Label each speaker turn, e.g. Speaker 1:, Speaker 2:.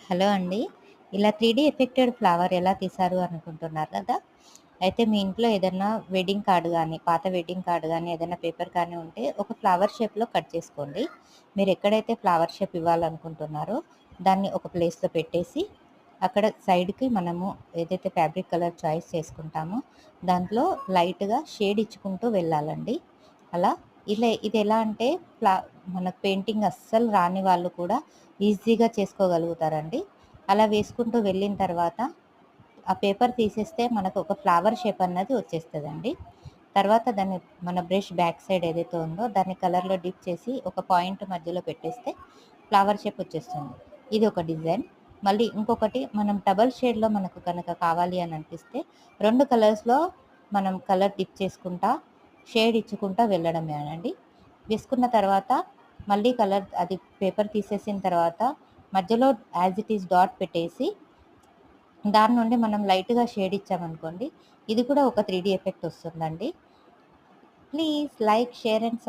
Speaker 1: Hello అండి. ఇలా 3 affected flower ఎలా తీశారు అనుకుంటున్నారు కదా! అయితే మీ ఇంట్లో ఏదన్నా వెడ్డింగ్ కార్డ్ గానీ, పాత వెడ్డింగ్ కార్డ్ గానీ, ఏదైనా పేపర్ కానీ ఉంటే ఒక ఫ్లవర్ షేప్‌లో కట్ చేసుకోండి. మీరెక్కడైతే ఫ్లవర్ షేప్ ఇవ్వాలనుకుంటున్నారో దాన్ని ఒక ప్లేస్‌లో పెట్టేసి, అక్కడ సైడ్‌కి మనము ఏదైతే ఫ్యాబ్రిక్ కలర్ చాయిస్ చేసుకుంటామో దాంట్లో లైట్‌గా షేడ్ ఇచ్చుకుంటూ వెళ్ళాలండి. అలా ఇదెలా అంటే ఫ్లా మనకు పెయింటింగ్ అస్సలు రాని వాళ్ళు కూడా ఈజీగా చేసుకోగలుగుతారండి. అలా వేసుకుంటూ వెళ్ళిన తర్వాత ఆ పేపర్ తీసేస్తే మనకు ఒక ఫ్లవర్ షేప్ అన్నది వచ్చేస్తదండి. తర్వాత దాన్ని మన బ్రష్ బ్యాక్ సైడ్ ఏదైతే ఉందో దాన్ని కలర్‌లో డిప్ చేసి ఒక పాయింట్ మధ్యలో పెట్టేస్తే ఫ్లవర్ షేప్ వచ్చేస్తుంది. ఇది ఒక డిజైన్. మళ్ళీ ఇంకొకటి మనం డబుల్ షేడ్‌లో మనకు గనక కావాలి అని అనిపిస్తే 2 కలర్స్‌లో మనం కలర్ డిప్ చేసుకుంటా, షేడ్ ఇచ్చుకుంటా వెళ్ళడమేనండి. వేసుకున్న తర్వాత మళ్ళీ కలర్ అది పేపర్ తీసేసిన తర్వాత మధ్యలో యాజ్ ఇట్ ఈజ్ డాట్ పెట్టేసి దాని నుండి మనం లైట్‌గా షేడ్ ఇచ్చామనుకోండి, ఇది కూడా ఒక 3 డీ ఎఫెక్ట్ వస్తుందండి. Please like, share and